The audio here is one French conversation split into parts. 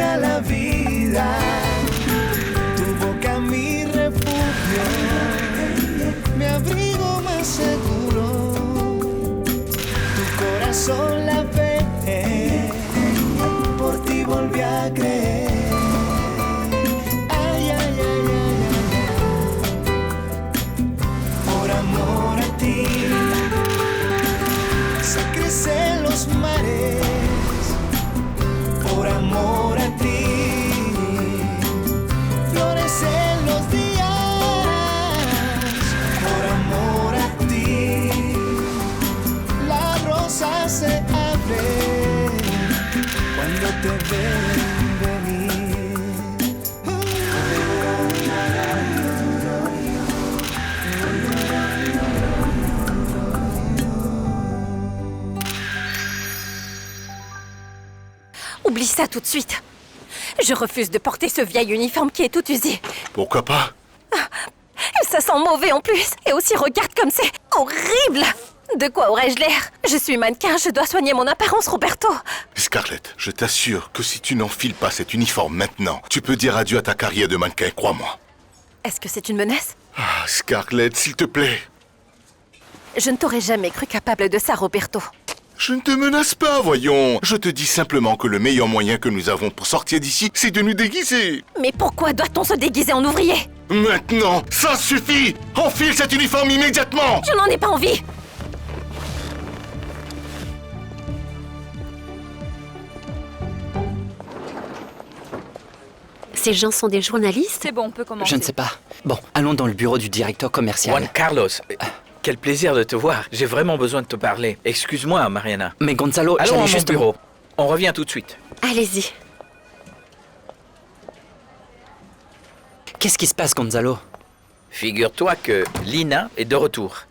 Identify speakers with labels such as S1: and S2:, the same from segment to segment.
S1: toda la vida. Tu boca mi refugio, mi abrigo más seguro. Tu corazón la ve, por ti volví a creer. Ay, ay, ay, ay, ay, ay. Por amor a ti se crecen los mares. Por amor a ti florecen los días. Por amor a ti la rosa se abre cuando te ven venir.
S2: Oublie ça tout de suite. Je refuse de porter ce vieil uniforme qui est tout usé.
S3: Pourquoi pas?
S2: Ça sent mauvais en plus. Et aussi, regarde comme c'est horrible. De quoi aurais-je l'air? Je suis mannequin, je dois soigner mon apparence, Roberto.
S3: Scarlett, je t'assure que si tu n'enfiles pas cet uniforme maintenant, tu peux dire adieu à ta carrière de mannequin, crois-moi.
S2: Est-ce que c'est une menace?
S3: Ah, Scarlett, s'il te plaît.
S2: Je ne t'aurais jamais cru capable de ça, Roberto.
S3: Je ne te menace pas, voyons. Je te dis simplement que le meilleur moyen que nous avons pour sortir d'ici, c'est de nous déguiser.
S2: Mais pourquoi doit-on se déguiser en ouvrier?
S3: Maintenant, ça suffit! Enfile cet uniforme immédiatement!
S2: Je n'en ai pas envie.
S4: Ces gens sont des journalistes?
S5: C'est bon, on peut commencer.
S6: Je ne sais pas. Bon, allons dans le bureau du directeur commercial.
S7: Juan Carlos, quel plaisir de te voir. J'ai vraiment besoin de te parler. Excuse-moi, Mariana.
S6: Mais Gonzalo,
S7: Allons à
S6: j'allais
S7: mon
S6: juste...
S7: bureau. On revient tout de suite.
S4: Allez-y.
S6: Qu'est-ce qui se passe, Gonzalo?
S7: Figure-toi que Lina est de retour.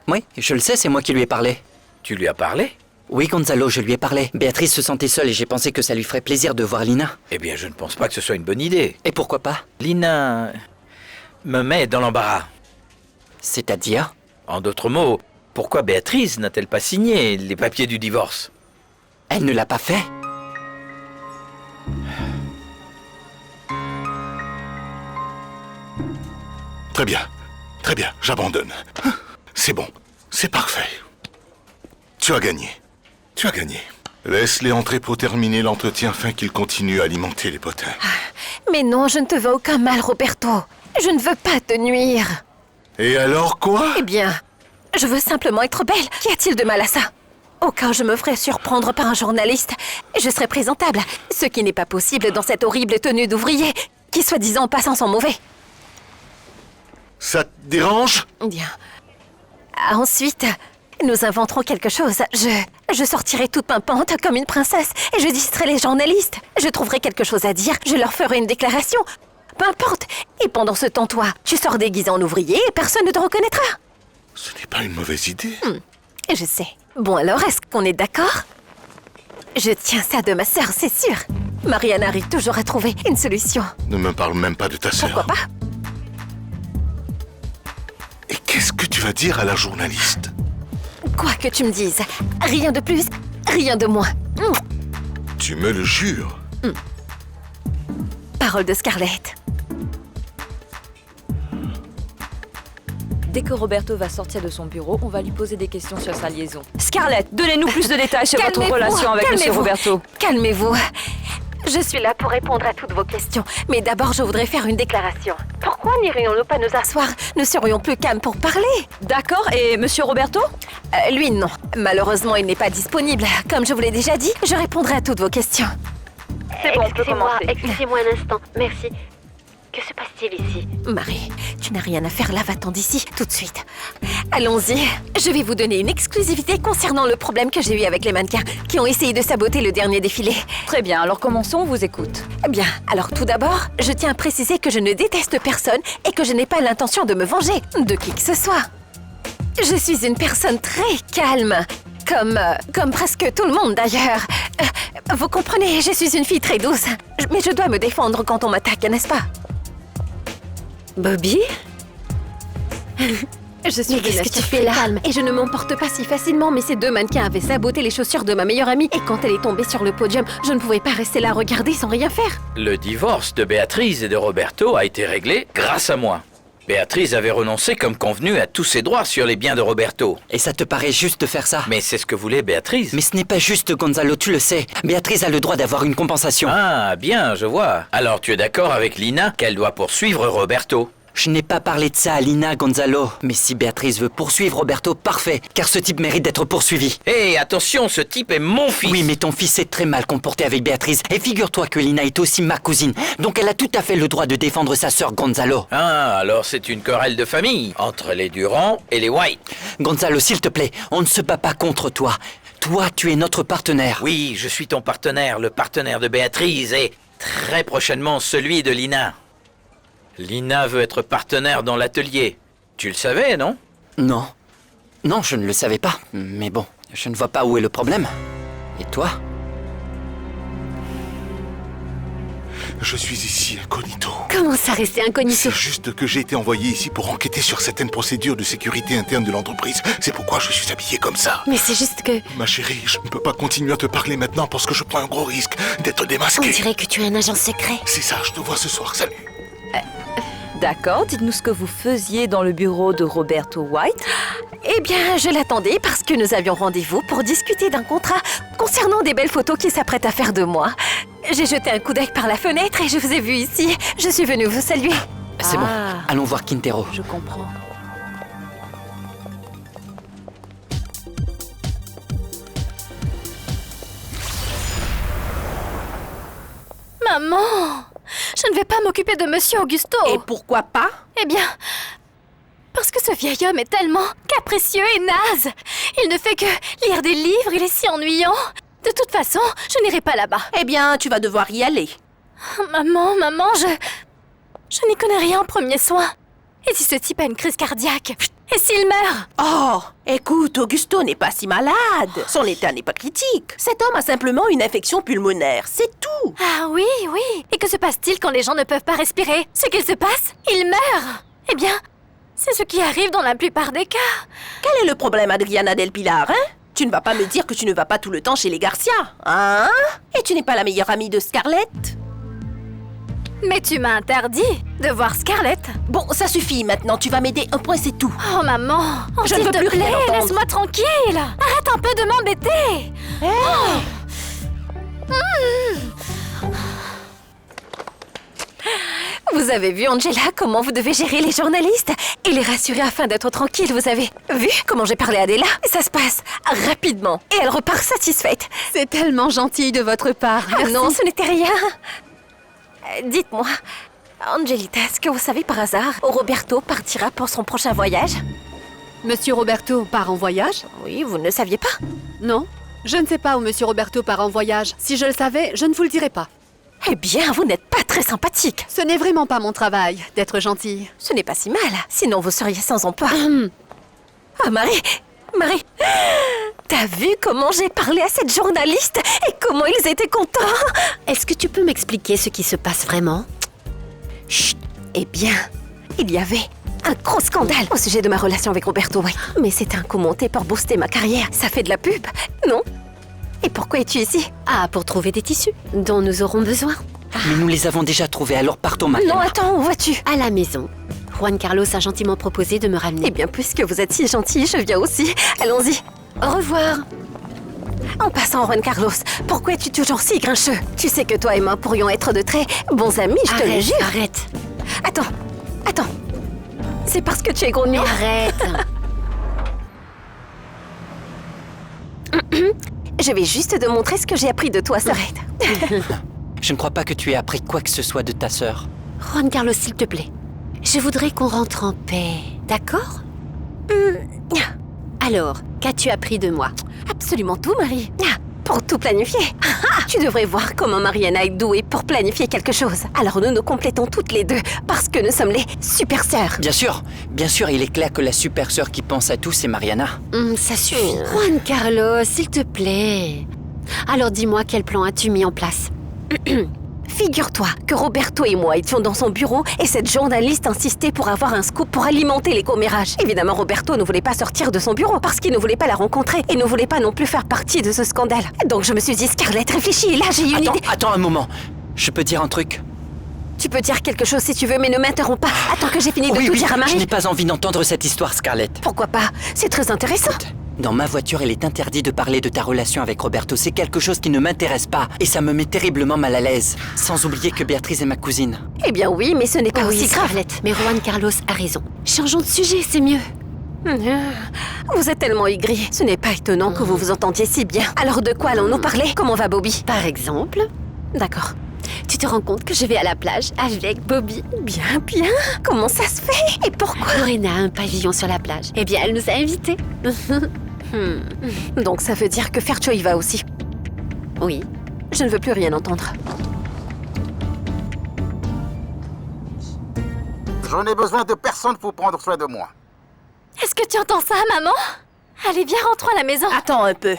S6: Oui, je le sais, c'est moi qui lui ai parlé.
S7: Tu lui as parlé?
S6: Oui, Gonzalo, je lui ai parlé. Béatrice se sentait seule et j'ai pensé que ça lui ferait plaisir de voir Lina.
S7: Eh bien, je ne pense pas que ce soit une bonne idée.
S6: Et pourquoi pas?
S7: Lina me met dans l'embarras.
S6: C'est-à-dire?
S7: En d'autres mots, pourquoi Béatrice n'a-t-elle pas signé les papiers du divorce?
S6: Elle ne l'a pas fait?
S3: Très bien, j'abandonne. C'est bon, c'est parfait. Tu as gagné. Laisse-les entrer pour terminer l'entretien afin qu'ils continuent à alimenter les potins.
S2: Mais non, je ne te veux aucun mal, Roberto. Je ne veux pas te nuire.
S3: Et alors quoi?
S2: Eh bien, je veux simplement être belle. Qu'y a-t-il de mal à ça? Au cas où je me ferais surprendre par un journaliste, je serais présentable. Ce qui n'est pas possible dans cette horrible tenue d'ouvrier, qui soi-disant passant sont mauvais.
S3: Ça te dérange?
S2: Bien. Ensuite, nous inventerons quelque chose. Je sortirai toute pimpante comme une princesse et je distrai les journalistes. Je trouverai quelque chose à dire, je leur ferai une déclaration. Peu importe. Et pendant ce temps, toi, tu sors déguisé en ouvrier et personne ne te reconnaîtra.
S3: Ce n'est pas une mauvaise idée.
S2: Je sais. Bon alors, est-ce qu'on est d'accord? Je tiens ça de ma sœur, c'est sûr. Mariana arrive toujours à trouver une solution.
S3: Ne me parle même pas de ta sœur.
S2: Pourquoi pas?
S3: Et qu'est-ce que tu vas dire à la journaliste?
S2: Quoi que tu me dises. Rien de plus, rien de moins.
S3: Tu me le jures?
S2: Parole de Scarlett.
S5: Dès que Roberto va sortir de son bureau, on va lui poser des questions sur sa liaison.
S8: Scarlett, donnez-nous plus de détails sur votre
S2: Calmez-vous,
S8: relation avec Monsieur
S2: calmez-vous.
S8: Roberto.
S2: Calmez-vous. Je suis là pour répondre à toutes vos questions. Mais d'abord, je voudrais faire une déclaration. Pourquoi n'irions-nous pas nous asseoir? Nous serions plus calmes pour parler.
S8: D'accord, et Monsieur Roberto?
S2: Lui, non. Malheureusement, il n'est pas disponible. Comme je vous l'ai déjà dit, je répondrai à toutes vos questions.
S8: C'est bon, on peut commencer.
S4: Excusez-moi un instant, merci. Que se passe-t-il ici?
S2: Marie, tu n'as rien à faire là, va-t'en d'ici, tout de suite. Allons-y. Je vais vous donner une exclusivité concernant le problème que j'ai eu avec les mannequins qui ont essayé de saboter le dernier défilé.
S5: Très bien, alors commençons, on vous écoute.
S2: Bien, alors tout d'abord, je tiens à préciser que je ne déteste personne et que je n'ai pas l'intention de me venger de qui que ce soit. Je suis une personne très calme. Comme presque tout le monde d'ailleurs. Vous comprenez, je suis une fille très douce. Mais je dois me défendre quand on m'attaque, n'est-ce pas?
S4: Bobby?
S2: Je suis
S9: Mais qu'est-ce que tu fais là?
S2: calme et je ne m'emporte pas si facilement, mais ces deux mannequins avaient saboté les chaussures de ma meilleure amie et quand elle est tombée sur le podium, je ne pouvais pas rester là à regarder sans rien faire.
S7: Le divorce de Béatrice et de Roberto a été réglé grâce à moi. Béatrice avait renoncé comme convenu à tous ses droits sur les biens de Roberto.
S6: Et ça te paraît juste de faire ça?
S7: Mais c'est ce que voulait Béatrice.
S6: Mais ce n'est pas juste, Gonzalo, tu le sais. Béatrice a le droit d'avoir une compensation.
S7: Ah, bien, je vois. Alors tu es d'accord avec Lina qu'elle doit poursuivre Roberto?
S6: Je n'ai pas parlé de ça à Lina, Gonzalo. Mais si Béatrice veut poursuivre Roberto, parfait. Car ce type mérite d'être poursuivi.
S7: Hé, attention, ce type est mon fils.
S6: Oui, mais ton fils s'est très mal comporté avec Béatrice. Et figure-toi que Lina est aussi ma cousine. Donc elle a tout à fait le droit de défendre sa sœur Gonzalo.
S7: Ah, alors c'est une querelle de famille entre les Durand et les White.
S6: Gonzalo, s'il te plaît, on ne se bat pas contre toi. Toi, tu es notre partenaire.
S7: Oui, je suis ton partenaire, le partenaire de Béatrice et très prochainement celui de Lina. Lina veut être partenaire dans l'atelier. Tu le savais, non?
S6: Non. Non, je ne le savais pas. Mais bon, je ne vois pas où est le problème. Et toi?
S3: Je suis ici incognito.
S2: Comment ça rester incognito?
S3: C'est juste que j'ai été envoyé ici pour enquêter sur certaines procédures de sécurité interne de l'entreprise. C'est pourquoi je suis habillé comme ça.
S2: Mais c'est juste que...
S3: Ma chérie, je ne peux pas continuer à te parler maintenant parce que je prends un gros risque d'être
S9: On
S3: démasqué.
S9: dirait que tu es un agent secret.
S3: C'est ça, je te vois ce soir, salut.
S5: D'accord, dites-nous ce que vous faisiez dans le bureau de Roberto White.
S2: Eh bien, je l'attendais parce que nous avions rendez-vous pour discuter d'un contrat concernant des belles photos qu'il s'apprête à faire de moi. J'ai jeté un coup d'œil par la fenêtre et je vous ai vu ici. Je suis venue vous saluer.
S6: C'est bon, allons voir Quintero.
S5: Je comprends.
S9: Maman! Je ne vais pas m'occuper de Monsieur Augusto.
S10: Et pourquoi pas?
S9: Eh bien, parce que ce vieil homme est tellement capricieux et naze. Il ne fait que lire des livres, il est si ennuyant. De toute façon, je n'irai pas là-bas.
S10: Eh bien, tu vas devoir y aller.
S9: Maman, je n'y connais rien en premiers soins. Et si ce type a une crise cardiaque? Et s'il meurt?
S10: Oh, écoute, Augusto n'est pas si malade. Son état n'est pas critique. Cet homme a simplement une infection pulmonaire, c'est tout.
S9: Ah oui, oui. Et que se passe-t-il quand les gens ne peuvent pas respirer? Ce qu'il se passe, ils meurent. Eh bien, c'est ce qui arrive dans la plupart des cas.
S10: Quel est le problème, Adriana Del Pilar, hein? Tu ne vas pas me dire que tu ne vas pas tout le temps chez les Garcia, hein? Et tu n'es pas la meilleure amie de Scarlett?
S9: Mais tu m'as interdit de voir Scarlett.
S10: Bon, ça suffit maintenant, tu vas m'aider, un point c'est tout.
S9: Oh maman,
S10: Je ne
S9: s'il
S10: veux
S9: te
S10: plus rien
S9: plaît,
S10: entendre.
S9: laisse-moi tranquille. Arrête un peu de m'embêter.
S2: Vous avez vu, Angela, comment vous devez gérer les journalistes et les rassurer afin d'être tranquille, vous avez vu comment j'ai parlé à Adela? Ça se passe rapidement et elle repart satisfaite.
S11: C'est tellement gentil de votre part.
S2: Ah non, ce n'était rien. Dites-moi, Angelita, est-ce que vous savez par hasard où Roberto partira pour son prochain voyage?
S11: Monsieur Roberto part en voyage?
S2: Oui, vous ne le saviez pas?
S11: Non, je ne sais pas où Monsieur Roberto part en voyage. Si je le savais, je ne vous le dirais pas.
S2: Eh bien, vous n'êtes pas très sympathique.
S11: Ce n'est vraiment pas mon travail d'être gentille.
S2: Ce n'est pas si mal, sinon vous seriez sans emploi. Ah, Marie, t'as vu comment j'ai parlé à cette journaliste et comment ils étaient contents?
S9: Est-ce que tu peux m'expliquer ce qui se passe vraiment?
S2: Chut. Eh bien, il y avait un gros scandale au sujet de ma relation avec Roberto White. Mais c'était un coup monté pour booster ma carrière. Ça fait de la pub, non? Et pourquoi es-tu ici?
S9: Ah, pour trouver des tissus dont nous aurons besoin.
S6: Mais nous les avons déjà trouvés, alors partons maintenant.
S2: Non, attends, où vas-tu?
S9: À la maison. Juan Carlos a gentiment proposé de me ramener.
S2: Eh bien, puisque vous êtes si gentil, je viens aussi. Allons-y. Au revoir. En passant, Juan Carlos, pourquoi es-tu toujours si grincheux? Tu sais que toi et moi pourrions être de très bons amis, je te le jure.
S9: Arrête.
S2: Attends. C'est parce que tu es grognon.
S9: Arrête.
S2: Je vais juste te montrer ce que j'ai appris de toi, sœurette.
S6: Je ne crois pas que tu aies appris quoi que ce soit de ta sœur.
S9: Juan Carlos, s'il te plaît. Je voudrais qu'on rentre en paix, d'accord? Alors, qu'as-tu appris de moi?
S2: Absolument tout, Marie. Pour tout planifier. Tu devrais voir comment Mariana est douée pour planifier quelque chose. Alors nous nous complétons toutes les deux, parce que nous sommes les super sœurs.
S6: Bien sûr, il est clair que la super sœur qui pense à tout, c'est Mariana.
S9: Ça suffit. Juan Carlos, s'il te plaît. Alors dis-moi, quel plan as-tu mis en place?
S2: Figure-toi que Roberto et moi étions dans son bureau et cette journaliste insistait pour avoir un scoop pour alimenter les commérages. Évidemment, Roberto ne voulait pas sortir de son bureau parce qu'il ne voulait pas la rencontrer et ne voulait pas non plus faire partie de ce scandale. Donc je me suis dit, Scarlett, réfléchis, et là j'ai une idée.
S6: Attends un moment. Je peux dire un truc?
S2: Tu peux dire quelque chose si tu veux, mais ne m'interromps pas. Attends que j'ai fini de tout dire à Marie.
S6: Je n'ai pas envie d'entendre cette histoire, Scarlett.
S2: Pourquoi pas? C'est très intéressant.
S6: Dans ma voiture, il est interdit de parler de ta relation avec Roberto. C'est quelque chose qui ne m'intéresse pas. Et ça me met terriblement mal à l'aise. Sans oublier que Béatrice est ma cousine.
S2: Eh bien oui, mais ce n'est pas aussi grave.
S11: Scarlett, mais Juan Carlos a raison. Changeons de sujet, c'est mieux.
S2: Vous êtes tellement aigri. Ce n'est pas étonnant que vous vous entendiez si bien. Alors de quoi allons-nous parler? Comment va Bobby?
S11: Par exemple,
S2: D'accord.
S11: tu te rends compte que je vais à la plage avec Bobby?
S2: Bien, bien. Comment ça se fait? Et pourquoi?
S11: Lorena a un pavillon sur la plage. Eh bien, elle nous a invités.
S2: Donc ça veut dire que Fercho y va aussi.
S11: Oui.
S2: Je ne veux plus rien entendre.
S12: Je n'ai besoin de personne pour prendre soin de moi.
S9: Est-ce que tu entends ça, maman? Allez, viens, rentrons à la maison.
S10: Attends un peu.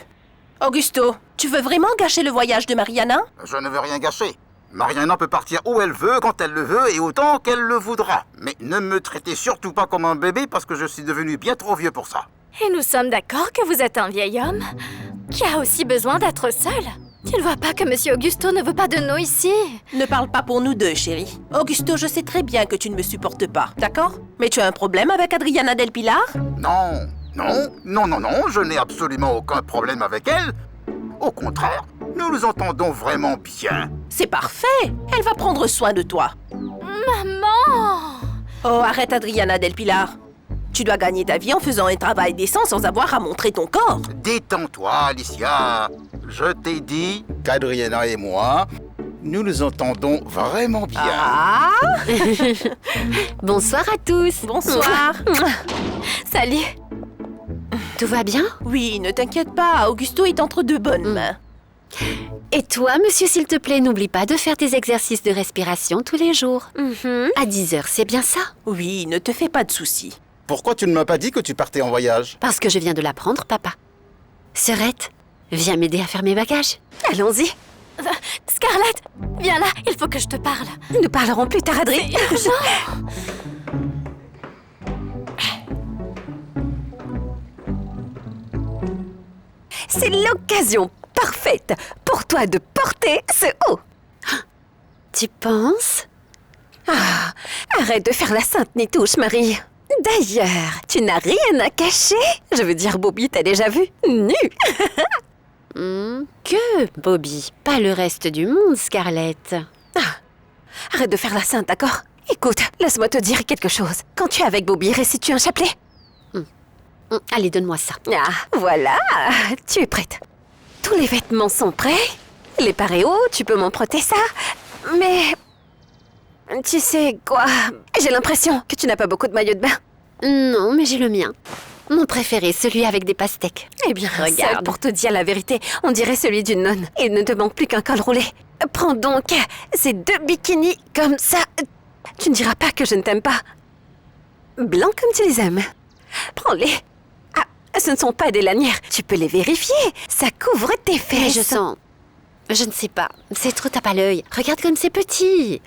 S10: Augusto, tu veux vraiment gâcher le voyage de Mariana?
S12: Je ne veux rien gâcher. Mariana peut partir où elle veut, quand elle le veut et autant qu'elle le voudra. Mais ne me traitez surtout pas comme un bébé parce que je suis devenu bien trop vieux pour ça.
S9: Et nous sommes d'accord que vous êtes un vieil homme qui a aussi besoin d'être seul. Tu ne vois pas que Monsieur Augusto ne veut pas de nous ici?
S10: Ne parle pas pour nous deux, chérie. Augusto, je sais très bien que tu ne me supportes pas, d'accord? Mais tu as un problème avec Adriana Del Pilar?
S12: Non, je n'ai absolument aucun problème avec elle. Au contraire, nous nous entendons vraiment bien.
S10: C'est parfait. Elle va prendre soin de toi.
S9: Maman!
S10: Oh, arrête Adriana Del Pilar. Tu dois gagner ta vie en faisant un travail décent sans avoir à montrer ton corps.
S12: Détends-toi, Alicia. Je t'ai dit qu'Adriana et moi, nous nous entendons vraiment bien.
S10: Ah!
S11: Bonsoir à tous.
S10: Bonsoir.
S9: Salut!
S11: Tout va bien?
S10: Oui, ne t'inquiète pas, Augusto est entre de bonnes mains.
S11: Et toi, monsieur, s'il te plaît, n'oublie pas de faire tes exercices de respiration tous les jours. À 10h, c'est bien ça?
S10: Oui, ne te fais pas de soucis.
S12: Pourquoi tu ne m'as pas dit que tu partais en voyage?
S11: Parce que je viens de l'apprendre, papa. Sœurette, viens m'aider à faire mes bagages.
S2: Allons-y.
S9: Scarlett, viens là, il faut que je te parle.
S2: Nous parlerons plus tard, Adrien.
S9: C'est urgent.
S2: C'est l'occasion parfaite pour toi de porter ce haut.
S11: Tu penses?
S2: Ah, arrête de faire la sainte nitouche, Marie. D'ailleurs, tu n'as rien à cacher. Je veux dire, Bobby t'a déjà vu nue.
S11: Que, Bobby? Pas le reste du monde, Scarlett.
S2: Arrête de faire la sainte, d'accord? Écoute, laisse-moi te dire quelque chose. Quand tu es avec Bobby, récites-tu un chapelet?
S11: Allez, donne-moi ça.
S2: Ah, voilà, tu es prête. Tous les vêtements sont prêts. Les paréos, tu peux m'emprunter ça. Mais... tu sais quoi? J'ai l'impression que tu n'as pas beaucoup de maillots de bain.
S11: Non, mais j'ai le mien. Mon préféré, celui avec des pastèques.
S2: Eh bien,
S11: regarde.
S2: ça, pour te dire la vérité, on dirait celui d'une nonne. Il ne te manque plus qu'un col roulé. Prends donc ces 2 bikinis comme ça. Tu ne diras pas que je ne t'aime pas. Blancs comme tu les aimes. Prends-les. Ah, ce ne sont pas des lanières. Tu peux les vérifier. Ça couvre tes fesses.
S11: Mais je sens... Je ne sais pas. C'est trop tape à l'œil. Regarde comme c'est petit.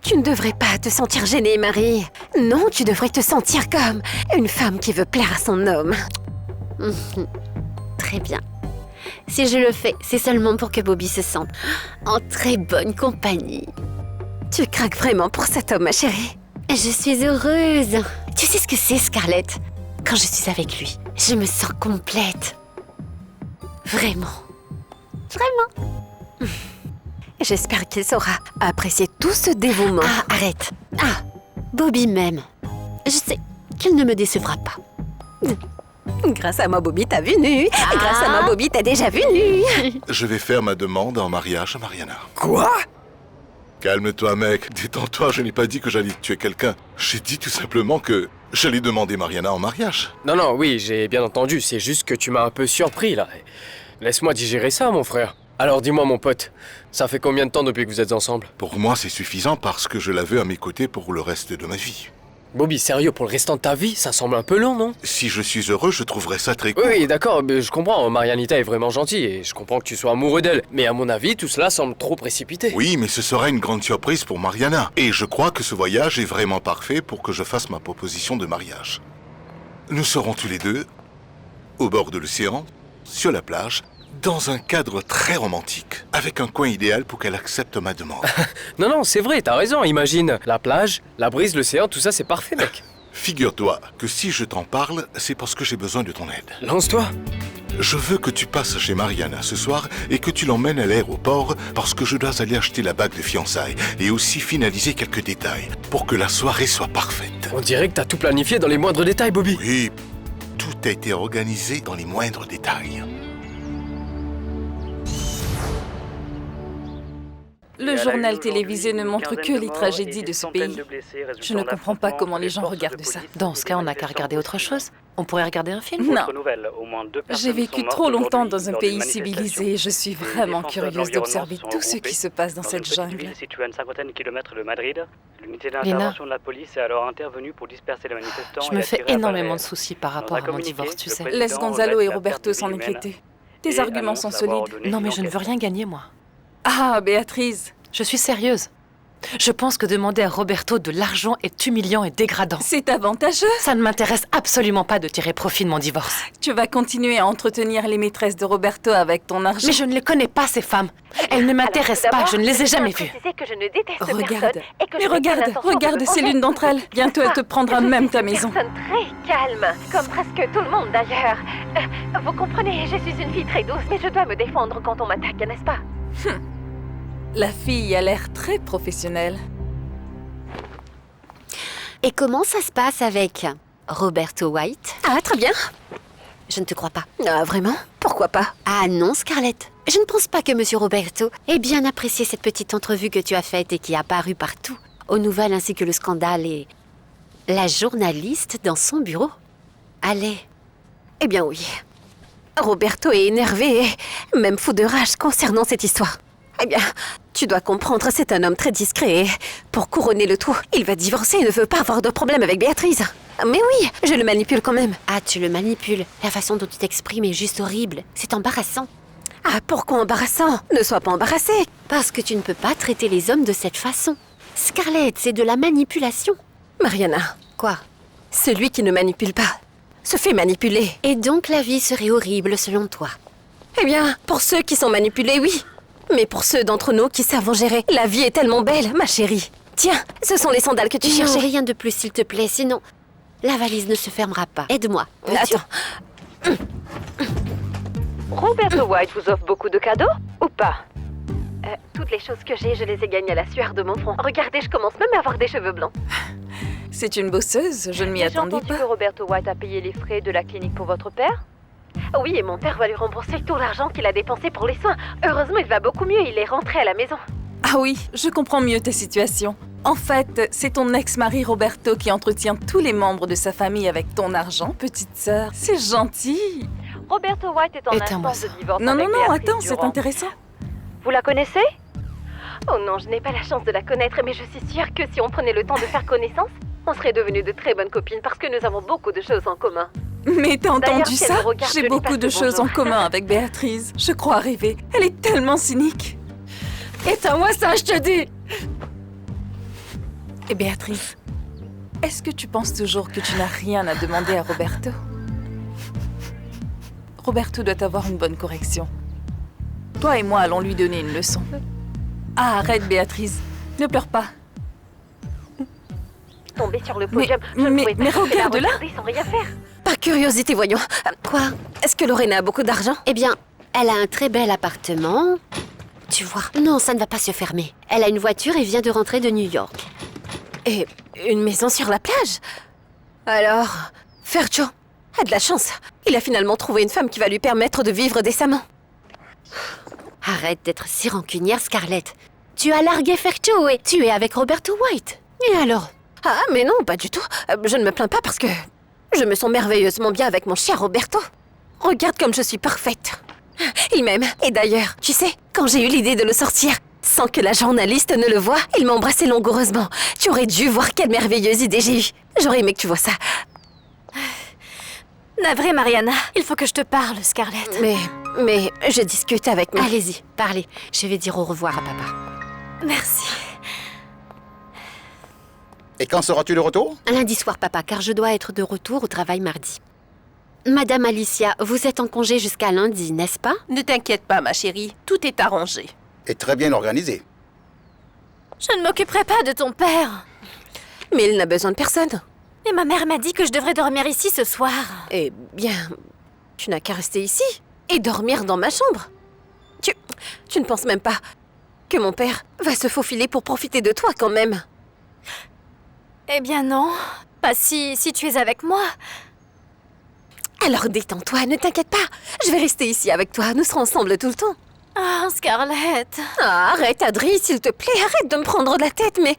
S2: Tu ne devrais pas te sentir gênée, Marie. Non, tu devrais te sentir comme une femme qui veut plaire à son homme.
S11: Très bien. Si je le fais, c'est seulement pour que Bobby se sente en très bonne compagnie.
S2: Tu craques vraiment pour cet homme, ma chérie.
S11: Je suis heureuse. Tu sais ce que c'est, Scarlett? Quand je suis avec lui, je me sens complète. Vraiment. Vraiment.
S2: J'espère qu'il saura apprécier tout ce dévouement.
S11: Ah, arrête. Ah, Bobby m'aime. Je sais qu'il ne me décevra pas.
S2: Grâce à moi, Bobby t'a vu nue. Grâce à moi, Bobby t'a déjà vu nue.
S3: Je vais faire ma demande en mariage à Mariana.
S12: Quoi?
S3: Calme-toi, mec. Détends-toi, je n'ai pas dit que j'allais tuer quelqu'un. J'ai dit tout simplement que j'allais demander Mariana en mariage.
S13: Non, oui, j'ai bien entendu. C'est juste que tu m'as un peu surpris, là. Laisse-moi digérer ça, mon frère. Alors dis-moi, mon pote, ça fait combien de temps depuis que vous êtes ensemble?
S3: Pour moi, c'est suffisant parce que je la veux à mes côtés pour le reste de ma vie.
S13: Bobby, sérieux, pour le restant de ta vie, ça semble un peu long, non?
S3: Si je suis heureux, je trouverais ça très cool.
S13: Oui, d'accord, mais je comprends, Marianita est vraiment gentille et je comprends que tu sois amoureux d'elle. Mais à mon avis, tout cela semble trop précipité.
S3: Oui, mais ce sera une grande surprise pour Mariana. Et je crois que ce voyage est vraiment parfait pour que je fasse ma proposition de mariage. Nous serons tous les deux au bord de l'océan, sur la plage, dans un cadre très romantique, avec un coin idéal pour qu'elle accepte ma demande.
S13: Non, c'est vrai, t'as raison, imagine. La plage, la brise, l'océan, tout ça, c'est parfait, mec.
S3: Figure-toi que si je t'en parle, c'est parce que j'ai besoin de ton aide.
S13: Lance-toi.
S3: Je veux que tu passes chez Mariana ce soir et que tu l'emmènes à l'aéroport parce que je dois aller acheter la bague de fiançailles et aussi finaliser quelques détails pour que la soirée soit parfaite.
S13: On dirait que t'as tout planifié dans les moindres détails, Bobby.
S3: Oui, tout a été organisé dans les moindres détails.
S14: Le journal télévisé ne montre que les tragédies de ce pays. Je ne comprends pas comment les gens regardent ça.
S2: Dans ce cas, on n'a qu'à regarder autre chose. On pourrait regarder un film.
S14: Non. J'ai vécu trop longtemps dans un pays civilisé. Je suis vraiment curieuse d'observer tout ce qui se passe dans cette jungle.
S15: Située à une cinquantaine de kilomètres de Madrid, l'unité
S2: Léna,
S15: d'intervention de la police est alors intervenue pour disperser les manifestants.
S2: je me fais énormément de soucis par rapport à mon divorce, tu sais.
S14: Laisse Gonzalo et Roberto s'en inquiéter. Tes arguments sont solides.
S2: Non, mais je ne veux rien gagner, moi.
S14: Ah, Béatrice.
S2: Je suis sérieuse. Je pense que demander à Roberto de l'argent est humiliant et dégradant.
S14: C'est avantageux.
S2: Ça ne m'intéresse absolument pas de tirer profit de mon divorce.
S14: Tu vas continuer à entretenir les maîtresses de Roberto avec ton argent.
S2: Mais je ne les connais pas, ces femmes. Elles ne m'intéressent pas, je ne les ai jamais vues.
S4: Que je ne déteste
S14: Regarde.
S4: personne et que
S14: Mais
S4: je n'ai pas l'intention de
S14: regarde,
S4: me
S14: c'est
S4: venger.
S14: l'une d'entre elles. Bientôt, elle te prendra même ta maison.
S4: Je suis une personne très calme, comme presque tout le monde d'ailleurs. Vous comprenez, je suis une fille très douce, mais je dois me défendre quand on m'attaque, n'est-ce pas?
S14: La fille a l'air très professionnelle.
S11: Et comment ça se passe avec Roberto White?
S2: Ah, très bien.
S11: Je ne te crois pas.
S2: Ah, vraiment? Pourquoi pas?
S11: Ah non, Scarlett. Je ne pense pas que Monsieur Roberto ait bien apprécié cette petite entrevue que tu as faite et qui a paru partout, aux nouvelles ainsi que le scandale et la journaliste dans son bureau. Allez.
S2: Eh bien oui. Roberto est énervé et même fou de rage concernant cette histoire. Eh bien, tu dois comprendre, c'est un homme très discret et pour couronner le tout, il va divorcer et ne veut pas avoir de problème avec Béatrice. Mais oui, je le manipule quand même.
S11: Ah, tu le manipules. La façon dont tu t'exprimes est juste horrible. C'est embarrassant.
S2: Ah, pourquoi embarrassant? Ne sois pas embarrassée.
S11: Parce que tu ne peux pas traiter les hommes de cette façon. Scarlett, c'est de la manipulation.
S2: Mariana.
S11: Quoi?
S2: Celui qui ne manipule pas se fait manipuler.
S11: Et donc la vie serait horrible selon toi?
S2: Eh bien, pour ceux qui sont manipulés, oui. Mais pour ceux d'entre nous qui savent gérer, la vie est tellement belle, ma chérie. Tiens, ce sont les sandales que tu cherchais.
S11: Non, rien de plus, s'il te plaît, sinon la valise ne se fermera pas. Aide-moi.
S2: Attends.
S4: Roberto White vous offre beaucoup de cadeaux ou pas? Toutes les choses que j'ai, je les ai gagnées à la sueur de mon front. Regardez, je commence même à avoir des cheveux blancs.
S14: C'est une bosseuse, je ne m'y attendais
S4: J'ai entendu
S14: pas.
S4: que Roberto White a payé les frais de la clinique pour votre père? Oui, et mon père va lui rembourser tout l'argent qu'il a dépensé pour les soins. Heureusement, il va beaucoup mieux, il est rentré à la maison.
S14: Ah oui, je comprends mieux ta situation. En fait, c'est ton ex-mari Roberto qui entretient tous les membres de sa famille avec ton argent, petite sœur. C'est gentil.
S4: Roberto White est en
S2: Éteins-moi
S4: instance
S2: ça.
S4: de divorce
S14: Non,
S4: avec
S14: non,
S4: Béatrice
S14: attends, c'est
S4: Durand.
S14: intéressant.
S4: Vous la connaissez? Oh non, je n'ai pas la chance de la connaître, mais je suis sûre que si on prenait le temps de faire connaissance, on serait devenues de très bonnes copines parce que nous avons beaucoup de choses en commun.
S14: Mais t'as
S4: D'ailleurs,
S14: entendu
S4: si elle
S14: ça?
S4: me regarde, je
S14: J'ai
S4: lui
S14: beaucoup
S4: passe
S14: de
S4: le
S14: choses en
S4: bonjour.
S14: commun avec Béatrice. Je crois rêver. Elle est tellement cynique. Éteins-moi ça, je te dis! Et Béatrice, est-ce que tu penses toujours que tu n'as rien à demander à Roberto? Roberto doit avoir une bonne correction. Toi et moi allons lui donner une leçon. Ah, arrête Béatrice, ne pleure pas.
S4: Tomber sur le podium, je ne
S14: mais
S4: pouvais pas rester
S14: regarde
S4: la
S14: là.
S4: regarder sans rien faire.
S2: Par curiosité, voyons.
S11: Quoi?
S2: Est-ce que Lorena a beaucoup d'argent?
S11: Eh bien, elle a un très bel appartement. Tu vois? Non, ça ne va pas se fermer. Elle a une voiture et vient de rentrer de New York.
S2: Et une maison sur la plage? Alors, Fercho a de la chance. Il a finalement trouvé une femme qui va lui permettre de vivre décemment.
S11: Arrête d'être si rancunière, Scarlett. Tu as largué Fercho et tu es avec Roberto White. Et alors?
S2: Ah, mais non, pas du tout. Je ne me plains pas parce que je me sens merveilleusement bien avec mon cher Roberto. Regarde comme je suis parfaite. Il m'aime. Et d'ailleurs, tu sais, quand j'ai eu l'idée de le sortir, sans que la journaliste ne le voie, il m'a embrassé langoureusement. Tu aurais dû voir quelle merveilleuse idée j'ai eue. J'aurais aimé que tu vois ça.
S9: Navré, Mariana. Il faut que je te parle, Scarlett.
S2: Mais je discute avec moi.
S11: Allez-y, parlez. Je vais dire au revoir à papa.
S9: Merci.
S12: Et quand seras-tu de retour?
S11: Lundi soir, papa, car je dois être de retour au travail mardi. Madame Alicia, vous êtes en congé jusqu'à lundi, n'est-ce pas?
S10: Ne t'inquiète pas, ma chérie. Tout est arrangé.
S12: Et très bien organisé.
S9: Je ne m'occuperai pas de ton père.
S2: Mais il n'a besoin de personne.
S9: Et ma mère m'a dit que je devrais dormir ici ce soir.
S2: Eh bien, tu n'as qu'à rester ici et dormir dans ma chambre. Tu ne penses même pas que mon père va se faufiler pour profiter de toi quand même?
S9: Eh bien non. Pas si tu es avec moi.
S2: Alors détends-toi, ne t'inquiète pas. Je vais rester ici avec toi, nous serons ensemble tout le temps.
S9: Ah, Scarlett.
S2: Ah, arrête, Adri, s'il te plaît, arrête de me prendre la tête, mais...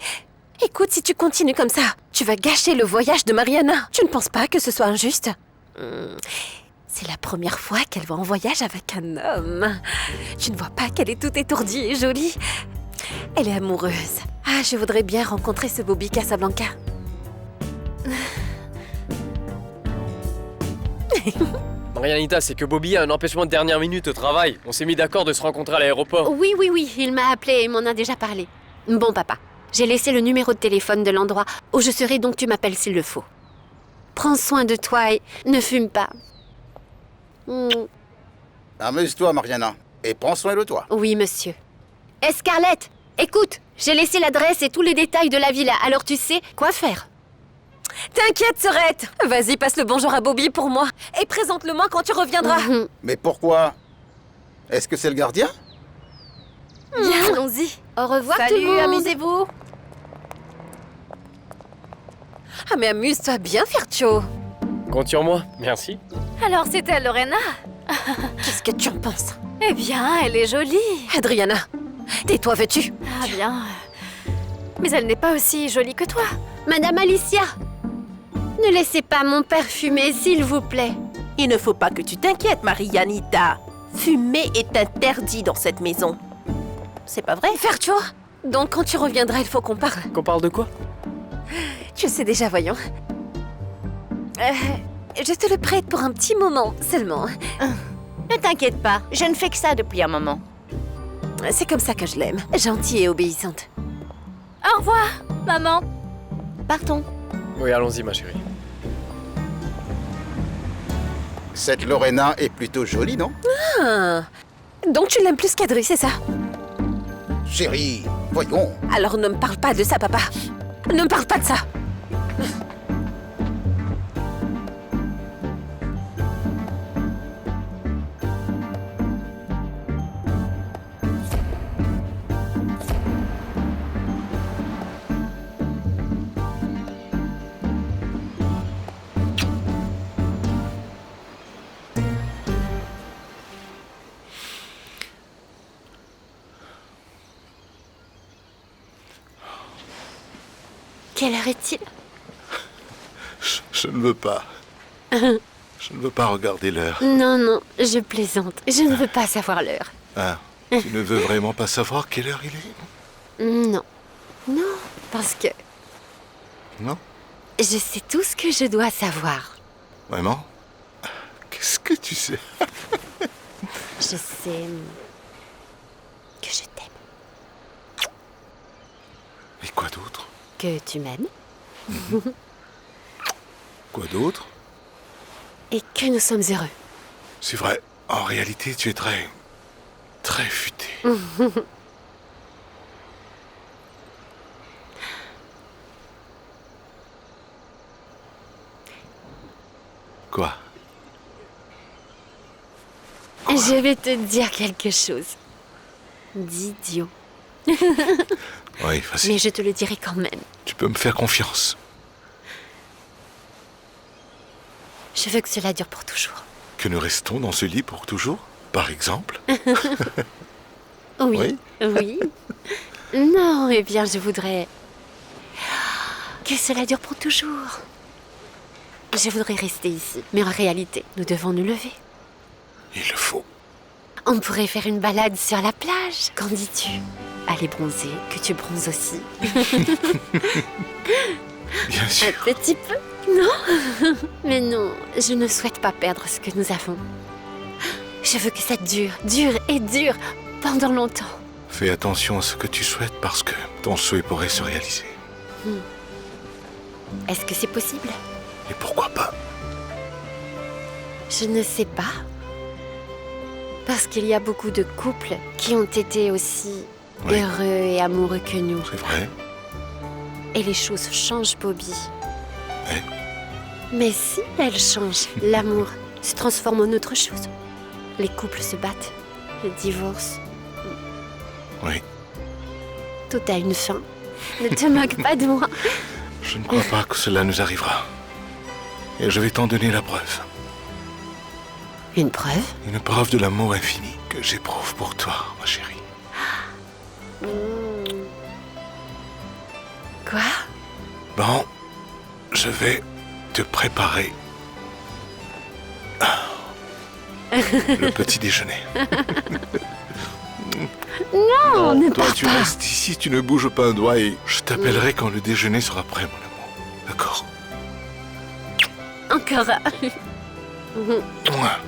S2: Écoute, si tu continues comme ça, tu vas gâcher le voyage de Mariana. Tu ne penses pas que ce soit injuste? C'est la première fois qu'elle va en voyage avec un homme. Tu ne vois pas qu'elle est toute étourdie et jolie? Elle est amoureuse. Ah, je voudrais bien rencontrer ce Bobby Casablanca.
S13: Marianita, c'est que Bobby a un empêchement de dernière minute au travail. On s'est mis d'accord de se rencontrer à l'aéroport.
S11: Oui, il m'a appelé et m'en a déjà parlé. Bon, papa, j'ai laissé le numéro de téléphone de l'endroit où je serai, donc tu m'appelles s'il le faut. Prends soin de toi et ne fume pas.
S12: Amuse-toi, Mariana. Et prends soin de toi.
S11: Oui, monsieur. Scarlett, écoute, j'ai laissé l'adresse et tous les détails de la villa, alors tu sais quoi faire.
S2: T'inquiète, Sorette. Vas-y, passe le bonjour à Bobby pour moi. Et présente-le-moi quand tu reviendras.
S12: Mais pourquoi? Est-ce que c'est le gardien?
S9: Bien, allons-y.
S11: Au revoir tout
S10: Salut,
S11: le monde.
S10: amusez-vous.
S2: Ah, mais amuse-toi bien, Fercho.
S13: Compte sur moi, merci.
S9: Alors c'est elle, Lorena?
S2: Qu'est-ce que tu en penses?
S9: Eh bien, elle est jolie.
S2: Adriana, tais-toi, veux-tu?
S9: Ah bien. Mais elle n'est pas aussi jolie que toi.
S11: Madame Alicia, ne laissez pas mon père fumer, s'il vous plaît.
S10: Il ne faut pas que tu t'inquiètes, Marianita. Fumer est interdit dans cette maison. C'est pas vrai?
S2: Fercho, donc quand tu reviendras, il faut qu'on parle.
S13: Qu'on parle de quoi?
S2: Tu le sais déjà, voyons. Je te le prête pour un petit moment seulement.
S8: Ne t'inquiète pas, je ne fais que ça depuis un moment.
S2: C'est comme ça que je l'aime, gentille et obéissante.
S9: Au revoir, maman.
S8: Partons.
S13: Oui, allons-y, ma chérie.
S12: Cette Lorena est plutôt jolie, non?
S2: Ah, donc tu l'aimes plus qu'Adri, c'est ça?
S12: Chérie, voyons.
S2: Alors ne me parle pas de ça, papa. Ne me parle pas de ça.
S11: Quelle heure est-il?
S3: Je ne veux pas. Je ne veux pas regarder l'heure.
S11: Non, je plaisante. Je ne veux pas savoir l'heure.
S3: Ah, tu ne veux vraiment pas savoir quelle heure il est?
S11: Non, parce que
S3: Non?
S11: je sais tout ce que je dois savoir.
S3: Vraiment? Qu'est-ce que tu sais?
S11: Je sais que je t'aime.
S3: Et quoi d'autre?
S11: Que tu m'aimes.
S3: Quoi d'autre?
S11: Et que nous sommes heureux.
S3: C'est vrai. En réalité, tu es très futé. Quoi?
S11: Je vais te dire quelque chose d'idiot.
S3: Oui, vas-y.
S11: Mais je te le dirai quand même.
S3: Tu peux me faire confiance.
S11: Je veux que cela dure pour toujours.
S3: Que nous restons dans ce lit pour toujours, par exemple?
S11: Oui. Non, eh bien, je voudrais que cela dure pour toujours. Je voudrais rester ici. Mais en réalité, nous devons nous lever.
S3: Il le faut.
S11: On pourrait faire une balade sur la plage. Qu'en dis-tu? aller bronzer, que tu bronzes aussi.
S3: Bien sûr.
S11: Un petit peu, non? Mais non, je ne souhaite pas perdre ce que nous avons. Je veux que ça dure et dure pendant longtemps.
S3: Fais attention à ce que tu souhaites parce que ton souhait pourrait se réaliser.
S11: Est-ce que c'est possible?
S3: Et pourquoi pas?
S11: Je ne sais pas. Parce qu'il y a beaucoup de couples qui ont été aussi heureux et amoureux que nous.
S3: C'est vrai.
S11: Et les choses changent, Bobby.
S3: Oui.
S11: Mais si elles changent, l'amour se transforme en autre chose. Les couples se battent, le divorce.
S3: Oui.
S11: Tout a une fin. Ne te moque pas de moi.
S3: Je ne crois pas que cela nous arrivera. Et je vais t'en donner la preuve.
S11: Une preuve?
S3: Une preuve de l'amour infini que j'éprouve pour toi, ma chérie.
S11: Quoi?
S3: Bon, je vais te préparer le petit déjeuner.
S11: Non, ne
S3: Toi,
S11: pars
S3: tu
S11: pas.
S3: restes ici, tu ne bouges pas un doigt et je t'appellerai quand le déjeuner sera prêt, mon amour. D'accord?
S11: Encore un.
S3: Mouah.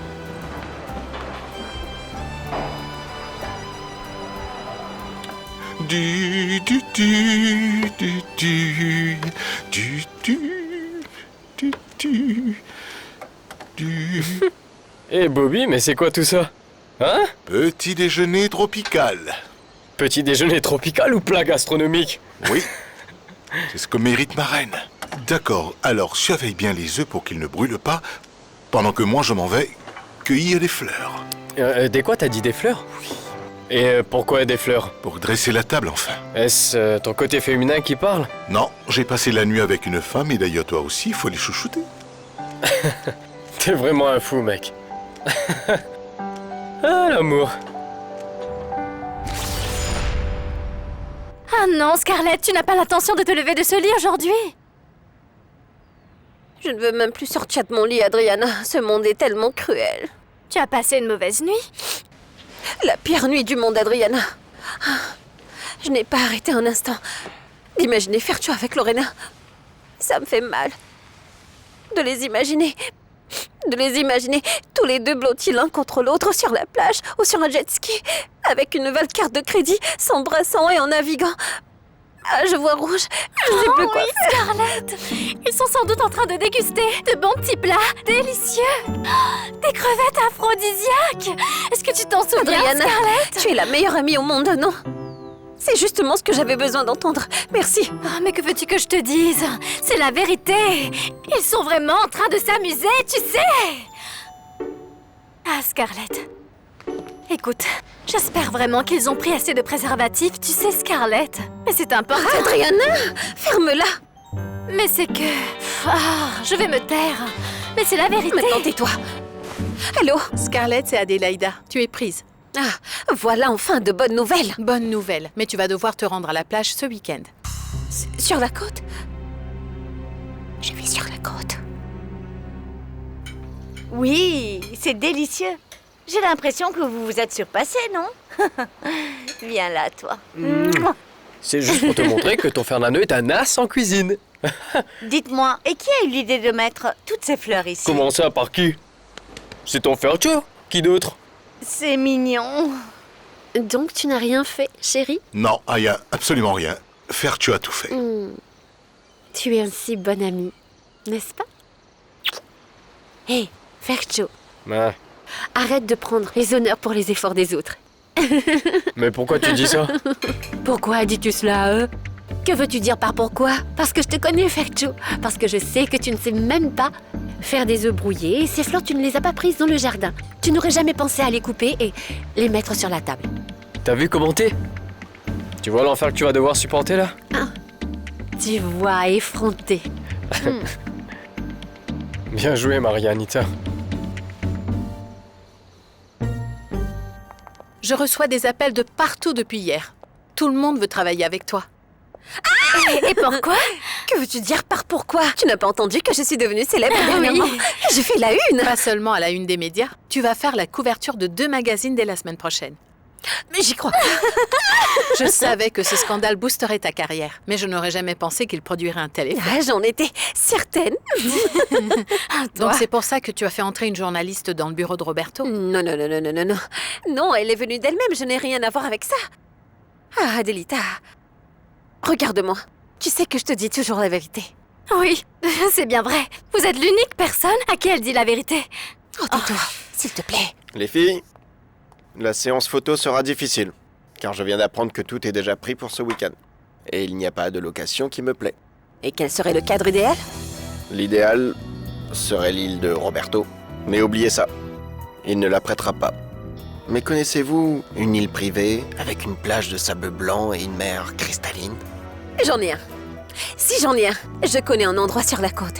S3: Du, du, du, du, du, du, du, du, du.
S13: Eh Bobby, mais c'est quoi tout ça? Hein?
S3: Petit déjeuner tropical.
S13: Petit déjeuner tropical ou plat gastronomique?
S3: Oui, c'est ce que mérite ma reine. D'accord, alors surveille bien les œufs pour qu'ils ne brûlent pas, pendant que moi je m'en vais cueillir des fleurs.
S13: Des quoi t'as dit, des fleurs? Oui. Et pourquoi des fleurs?
S3: Pour dresser la table enfin.
S13: Est-ce ton côté féminin qui parle?
S3: Non, j'ai passé la nuit avec une femme et d'ailleurs toi aussi, il faut les chouchouter.
S13: T'es vraiment un fou, mec. Ah, l'amour.
S9: Ah non, Scarlett, tu n'as pas l'intention de te lever de ce lit aujourd'hui?
S2: Je ne veux même plus sortir de mon lit, Adriana. Ce monde est tellement cruel.
S9: Tu as passé une mauvaise nuit?
S2: La pire nuit du monde, Adriana. Je n'ai pas arrêté un instant d'imaginer Fercho avec Lorena. Ça me fait mal. De les imaginer tous les deux blottis l'un contre l'autre sur la plage ou sur un jet ski, avec une nouvelle carte de crédit, s'embrassant et en naviguant. Ah, je vois rouge. Je ne sais plus quoi faire.
S9: Scarlett! Ils sont sans doute en train de déguster de bons petits plats délicieux. Des crevettes aphrodisiaques. Est-ce que tu t'en souviens,
S2: Adriana,
S9: Scarlett?
S2: tu es la meilleure amie au monde, non? C'est justement ce que j'avais besoin d'entendre. Merci.
S9: Oh, mais que veux-tu que je te dise? C'est la vérité. Ils sont vraiment en train de s'amuser, tu sais. Ah, Scarlett. Écoute, j'espère vraiment qu'ils ont pris assez de préservatifs, tu sais, Scarlett. Mais c'est important.
S2: Adriana, ferme-la.
S9: Mais c'est que... je vais me taire. Mais c'est la vérité.
S2: Maintenant, tais-toi. Allô?
S16: Scarlett, c'est Adélaïda. Tu es prise.
S2: Ah, voilà enfin de bonnes nouvelles.
S16: Bonne nouvelle, mais tu vas devoir te rendre à la plage ce week-end.
S2: Sur la côte? Je vais sur la côte.
S8: Oui, c'est délicieux. J'ai l'impression que vous vous êtes surpassé, non? Viens là, toi.
S13: C'est juste pour te montrer que ton Fernando est un as en cuisine.
S8: Dites-moi, et qui a eu l'idée de mettre toutes ces fleurs ici?
S13: Comment ça, par qui? C'est ton Fercho? Qui d'autre?
S8: C'est mignon.
S11: Donc tu n'as rien fait, chérie?
S3: Non, Aya, absolument rien. Fercho a tout fait.
S11: Tu es un si bon ami, n'est-ce pas? Hé, Fercho,
S13: Ouais.
S11: arrête de prendre les honneurs pour les efforts des autres.
S13: Mais pourquoi tu dis ça?
S11: Pourquoi dis-tu cela à eux? Que veux-tu dire par pourquoi? Parce que je te connais, Fercho. Parce que je sais que tu ne sais même pas faire des œufs brouillés et ces fleurs, tu ne les as pas prises dans le jardin. Tu n'aurais jamais pensé à les couper et les mettre sur la table.
S13: T'as vu comment t'es? Tu vois l'enfer que tu vas devoir supporter là?
S11: Tu vois, effronté.
S13: Bien joué, Maria-Anita.
S16: Je reçois des appels de partout depuis hier. Tout le monde veut travailler avec toi.
S2: Et pourquoi? Que veux-tu dire par pourquoi? Tu n'as pas entendu que je suis devenue célèbre dernièrement? J'ai fait la une.
S16: Pas seulement à la une des médias, tu vas faire la couverture de 2 magazines dès la semaine prochaine. Mais j'y crois. Je savais que ce scandale boosterait ta carrière, mais je n'aurais jamais pensé qu'il produirait un tel effet.
S2: Ah, j'en étais certaine.
S16: Donc c'est pour ça que tu as fait entrer une journaliste dans le bureau de Roberto?
S2: Non. Non, elle est venue d'elle-même, je n'ai rien à voir avec ça. Ah, Adelita. Regarde-moi. Tu sais que je te dis toujours la vérité.
S9: Oui, c'est bien vrai. Vous êtes l'unique personne à qui elle dit la vérité.
S2: Oh, tais-toi, s'il te plaît.
S17: Les filles, la séance photo sera difficile, car je viens d'apprendre que tout est déjà pris pour ce week-end. Et il n'y a pas de location qui me plaît.
S2: Et quel serait le cadre idéal?
S17: L'idéal serait l'île de Roberto. Mais oubliez ça, il ne la prêtera pas. Mais connaissez-vous une île privée avec une plage de sable blanc et une mer cristalline?
S2: J'en ai un. Si j'en ai un, je connais un endroit sur la côte.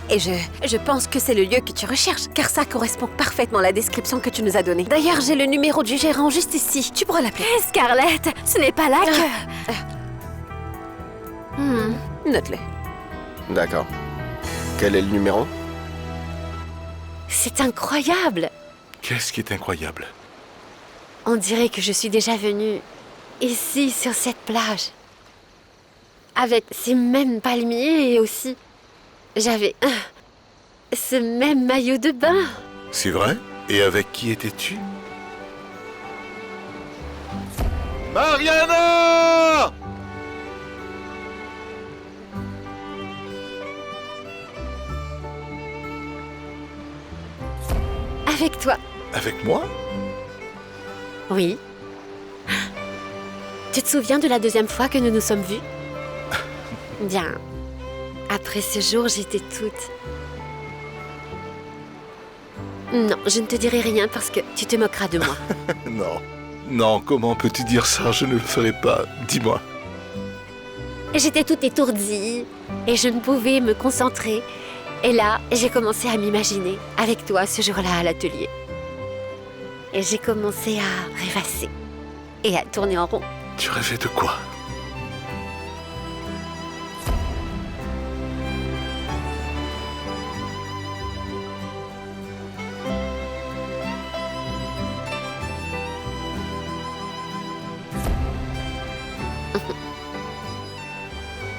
S2: Et je pense que c'est le lieu que tu recherches, car ça correspond parfaitement à la description que tu nous as donnée. D'ailleurs, j'ai le numéro du gérant juste ici. Tu pourras l'appeler.
S9: Hé, Scarlett, ce n'est pas là que...
S2: Note-le.
S17: D'accord. Quel est le numéro?
S11: C'est incroyable.
S3: Qu'est-ce qui est incroyable?
S11: On dirait que je suis déjà venue ici, sur cette plage. Avec ces mêmes palmiers et aussi... J'avais ce même maillot de bain.
S3: C'est vrai? Et avec qui étais-tu?
S17: Mariana!
S11: Avec toi.
S3: Avec moi?
S11: Oui. Tu te souviens de la deuxième fois que nous nous sommes vus? Bien. Après ce jour, j'étais toute... Non, je ne te dirai rien parce que tu te moqueras de moi.
S3: Non, comment peux-tu dire ça? Je ne le ferai pas. Dis-moi.
S11: J'étais toute étourdie et je ne pouvais me concentrer. Et là, j'ai commencé à m'imaginer avec toi ce jour-là à l'atelier. Et j'ai commencé à rêvasser et à tourner en rond.
S3: Tu rêvais de quoi?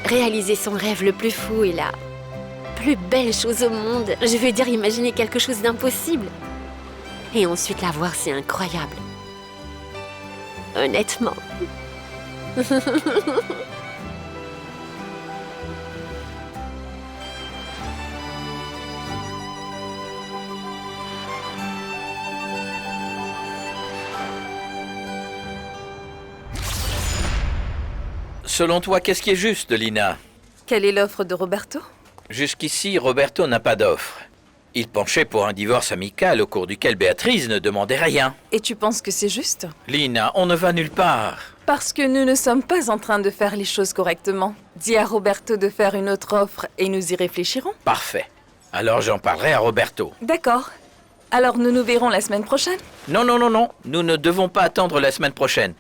S11: Réaliser son rêve le plus fou et la plus belle chose au monde. Je veux dire imaginer quelque chose d'impossible. Et ensuite la voir, c'est incroyable. Honnêtement.
S7: Selon toi, qu'est-ce qui est juste, Lina?
S14: Quelle est l'offre de Roberto?
S7: Jusqu'ici, Roberto n'a pas d'offre. Il penchait pour un divorce amical au cours duquel Béatrice ne demandait rien.
S14: Et tu penses que c'est juste?
S7: Lina, on ne va nulle part.
S14: Parce que nous ne sommes pas en train de faire les choses correctement. Dis à Roberto de faire une autre offre et nous y réfléchirons.
S7: Parfait. Alors j'en parlerai à Roberto.
S14: D'accord. Alors nous nous verrons la semaine prochaine?
S7: Non. Nous ne devons pas attendre la semaine prochaine.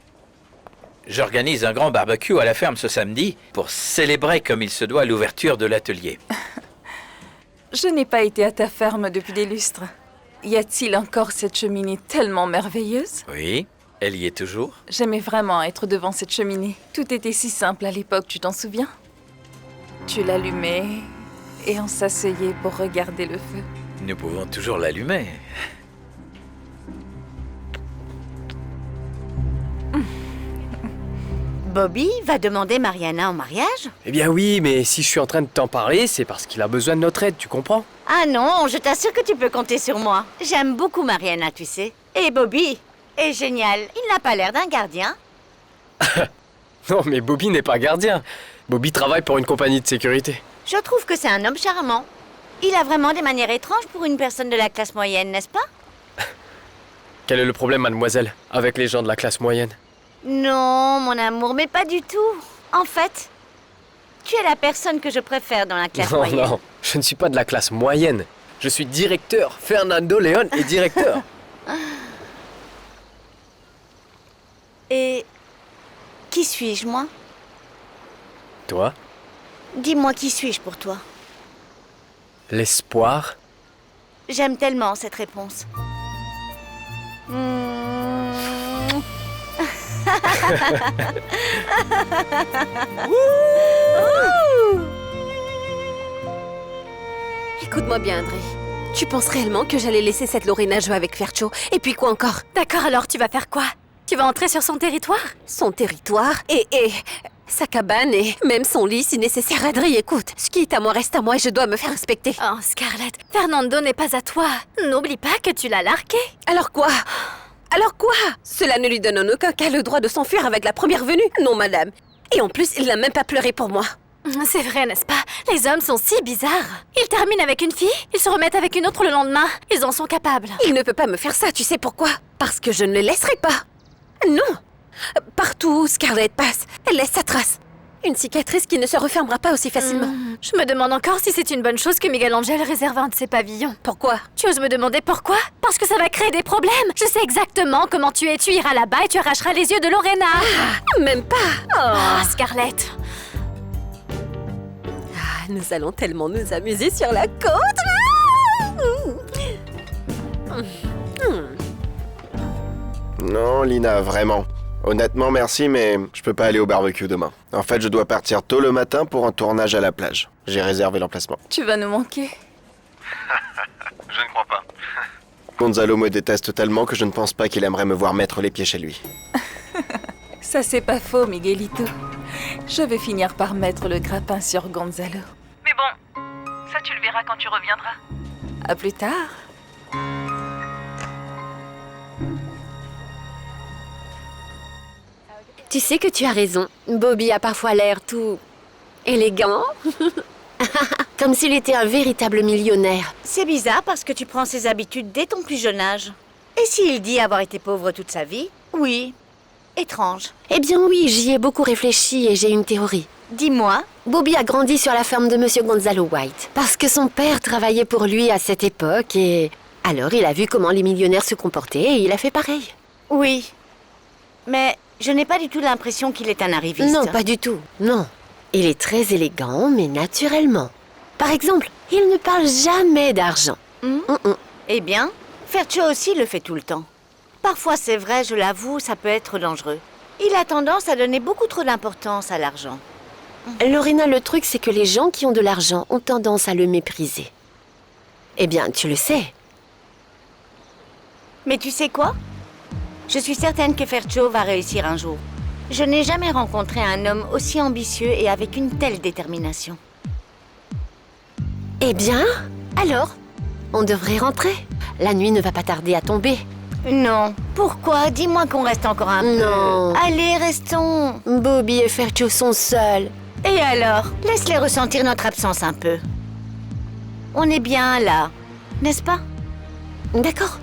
S7: J'organise un grand barbecue à la ferme ce samedi pour célébrer comme il se doit l'ouverture de l'atelier.
S14: Je n'ai pas été à ta ferme depuis des lustres. Y a-t-il encore cette cheminée tellement merveilleuse?
S7: Oui, elle y est toujours.
S14: J'aimais vraiment être devant cette cheminée. Tout était si simple à l'époque, tu t'en souviens? Tu l'allumais et on s'asseyait pour regarder le feu.
S7: Nous pouvons toujours l'allumer.
S8: Bobby va demander Mariana en mariage?
S13: Eh bien oui, mais si je suis en train de t'en parler, c'est parce qu'il a besoin de notre aide, tu comprends?
S8: Ah non, je t'assure que tu peux compter sur moi. J'aime beaucoup Mariana, tu sais. Et Bobby est génial. Il n'a pas l'air d'un gardien.
S13: Non, mais Bobby n'est pas gardien. Bobby travaille pour une compagnie de sécurité.
S8: Je trouve que c'est un homme charmant. Il a vraiment des manières étranges pour une personne de la classe moyenne, n'est-ce pas?
S13: Quel est le problème, mademoiselle, avec les gens de la classe moyenne?
S8: Non, mon amour, mais pas du tout. En fait, tu es la personne que je préfère dans la classe moyenne.
S13: Non, je ne suis pas de la classe moyenne. Je suis directeur. Fernando León est directeur.
S8: Et qui suis-je, moi?
S13: Toi?
S8: Dis-moi, qui suis-je pour toi?
S13: L'espoir?
S8: J'aime tellement cette réponse.
S2: Écoute-moi bien, André. Tu penses réellement que j'allais laisser cette Lorena jouer avec Fercho? Et puis quoi encore?
S9: D'accord, alors tu vas faire quoi? Tu vas entrer sur son territoire?
S2: Son territoire et sa cabane et même son lit si nécessaire. Adri, écoute, ce qui est à moi reste à moi et je dois me faire respecter.
S9: Oh, Scarlett, Fernando n'est pas à toi. N'oublie pas que tu l'as largué.
S2: Alors quoi? Alors quoi? Cela ne lui donne en aucun cas le droit de s'enfuir avec la première venue. Non, madame. Et en plus, il n'a même pas pleuré pour moi.
S9: C'est vrai, n'est-ce pas? Les hommes sont si bizarres. Ils terminent avec une fille, ils se remettent avec une autre le lendemain. Ils en sont capables.
S2: Il ne peut pas me faire ça, tu sais pourquoi? Parce que je ne le laisserai pas. Non. Partout où Scarlett passe, elle laisse sa trace. Une cicatrice qui ne se refermera pas aussi facilement.
S9: Je me demande encore si c'est une bonne chose que Miguel Angel réserve un de ses pavillons.
S2: Pourquoi?
S9: Tu oses me demander pourquoi? Parce que ça va créer des problèmes. Je sais exactement comment tu es. Tu iras là-bas et tu arracheras les yeux de Lorena.
S2: Ah, même pas.
S9: Oh, Scarlett.
S2: Nous allons tellement nous amuser sur la côte.
S17: Non, Lina, vraiment. Honnêtement, merci, mais je peux pas aller au barbecue demain. En fait, je dois partir tôt le matin pour un tournage à la plage. J'ai réservé l'emplacement.
S14: Tu vas nous manquer.
S17: Je ne crois pas. Gonzalo me déteste tellement que je ne pense pas qu'il aimerait me voir mettre les pieds chez lui.
S14: Ça, c'est pas faux, Miguelito. Je vais finir par mettre le grappin sur Gonzalo.
S18: Mais bon, ça tu le verras quand tu reviendras.
S14: À plus tard.
S11: Tu sais que tu as raison. Bobby a parfois l'air tout élégant. Comme s'il était un véritable millionnaire.
S8: C'est bizarre parce que tu prends ses habitudes dès ton plus jeune âge. Et s'il dit avoir été pauvre toute sa vie? Oui. Étrange.
S11: Eh bien oui, j'y ai beaucoup réfléchi et j'ai une théorie.
S8: Dis-moi.
S11: Bobby a grandi sur la ferme de Monsieur Gonzalo White. Parce que son père travaillait pour lui à cette époque et... Alors il a vu comment les millionnaires se comportaient et il a fait pareil.
S8: Oui. Mais je n'ai pas du tout l'impression qu'il est un arriviste.
S11: Non, pas du tout. Non. Il est très élégant, mais naturellement. Par exemple, il ne parle jamais d'argent.
S8: Eh bien, Fercho aussi le fait tout le temps. Parfois, c'est vrai, je l'avoue, ça peut être dangereux. Il a tendance à donner beaucoup trop d'importance à l'argent.
S11: Lorena, le truc, c'est que les gens qui ont de l'argent ont tendance à le mépriser. Eh bien, tu le sais.
S8: Mais tu sais quoi? Je suis certaine que Fercho va réussir un jour. Je n'ai jamais rencontré un homme aussi ambitieux et avec une telle détermination.
S11: Eh bien, alors, on devrait rentrer. La nuit ne va pas tarder à tomber.
S8: Non. Pourquoi? Dis-moi qu'on reste encore un peu.
S11: Non.
S8: Allez, restons.
S11: Bobby et Fercho sont seuls.
S8: Et alors? Laisse-les ressentir notre absence un peu. On est bien là, n'est-ce pas?
S11: D'accord.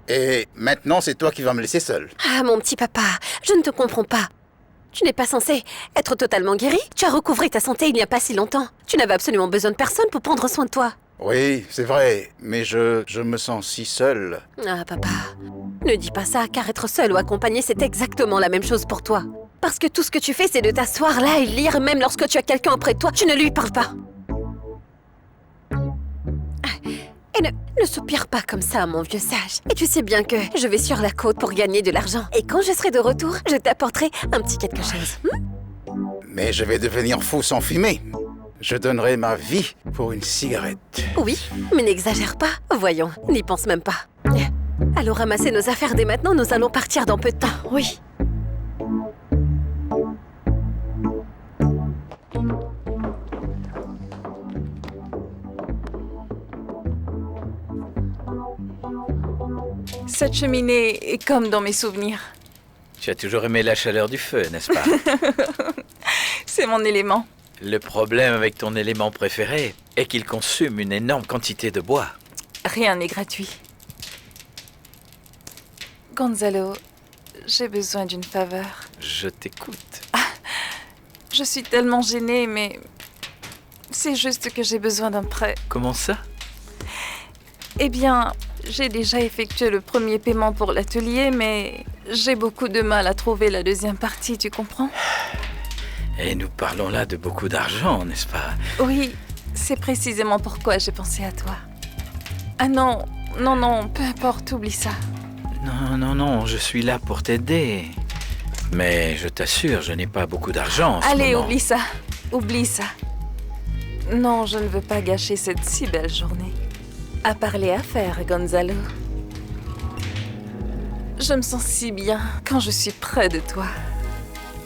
S12: Et maintenant, c'est toi qui vas me laisser seul.
S2: Ah, mon petit papa, je ne te comprends pas. Tu n'es pas censé être totalement guéri. Tu as recouvré ta santé il n'y a pas si longtemps. Tu n'avais absolument besoin de personne pour prendre soin de toi.
S12: Oui, c'est vrai, mais je me sens si seul.
S2: Ah, papa, ne dis pas ça, car être seul ou accompagné, c'est exactement la même chose pour toi. Parce que tout ce que tu fais, c'est de t'asseoir là et lire, même lorsque tu as quelqu'un auprès de toi, tu ne lui parles pas. Et ne soupire pas comme ça, mon vieux sage. Et tu sais bien que je vais sur la côte pour gagner de l'argent. Et quand je serai de retour, je t'apporterai un petit quelque chose.
S12: Mais je vais devenir fou sans fumer. Je donnerai ma vie pour une cigarette.
S2: Oui, mais n'exagère pas. Voyons, n'y pense même pas. Allons ramasser nos affaires dès maintenant, nous allons partir dans peu de temps.
S11: Oui.
S14: Cette cheminée est comme dans mes souvenirs.
S7: Tu as toujours aimé la chaleur du feu, n'est-ce pas?
S14: C'est mon élément.
S7: Le problème avec ton élément préféré est qu'il consomme une énorme quantité de bois.
S14: Rien n'est gratuit. Gonzalo, j'ai besoin d'une faveur.
S7: Je t'écoute.
S14: Je suis tellement gênée, mais c'est juste que j'ai besoin d'un prêt.
S7: Comment ça?
S14: Eh bien, j'ai déjà effectué le premier paiement pour l'atelier, mais j'ai beaucoup de mal à trouver la deuxième partie, tu comprends?
S7: Et nous parlons là de beaucoup d'argent, n'est-ce pas?
S14: Oui, c'est précisément pourquoi j'ai pensé à toi. Ah non, non, peu importe, oublie ça.
S7: Non, je suis là pour t'aider. Mais je t'assure, je n'ai pas beaucoup d'argent en ce
S14: Allez,
S7: moment.
S14: oublie ça. Non, je ne veux pas gâcher cette si belle journée. À parler affaires, Gonzalo. Je me sens si bien quand je suis près de toi.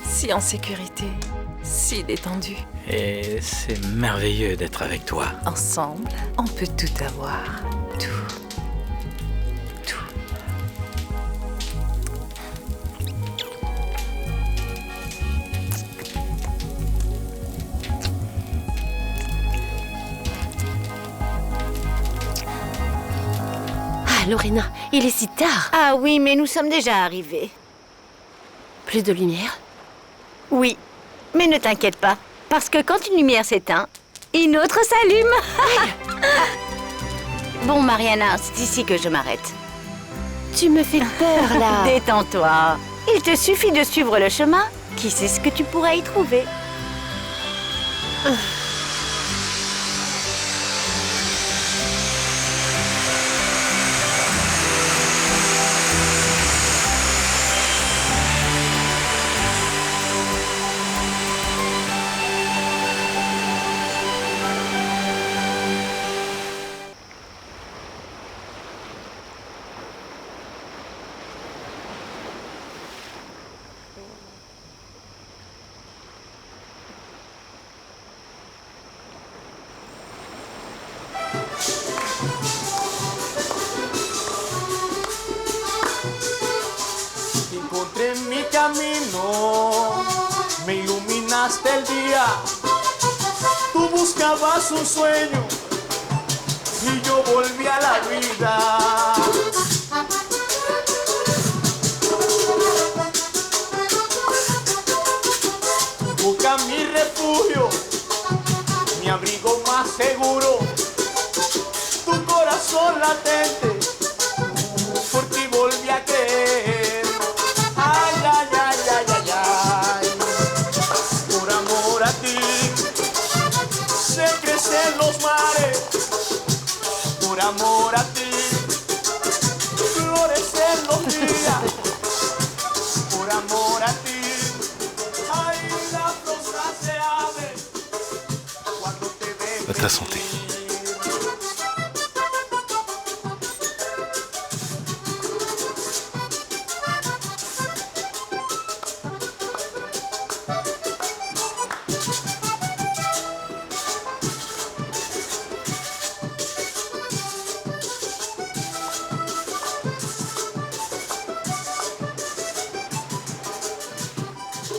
S14: Si en sécurité, si détendue.
S7: Et c'est merveilleux d'être avec toi.
S14: Ensemble, on peut tout avoir. Tout.
S11: Ah, Lorena, il est si tard.
S8: Ah oui, mais nous sommes déjà arrivés.
S11: Plus de lumière?
S8: Oui, mais ne t'inquiète pas, parce que quand une lumière s'éteint, une autre s'allume. Bon, Mariana, c'est ici que je m'arrête.
S11: Tu me fais peur, là.
S8: Détends-toi. Il te suffit de suivre le chemin. Qui sait ce que tu pourras y trouver?
S1: Te encontré en mi camino, me iluminaste el día. Tú buscabas un sueño y yo volví a la vida. Tu boca mi refugio, mi abrigo más seguro. Tu corazón latente, por ti volví a creer. Ay, ay, ay, ay, ay, ay. Por amor a ti, se crecen los mares. Por amor a ti, florecen los días. Por amor a ti, ay, la rosa se abre cuando te ve.
S3: À ta santé.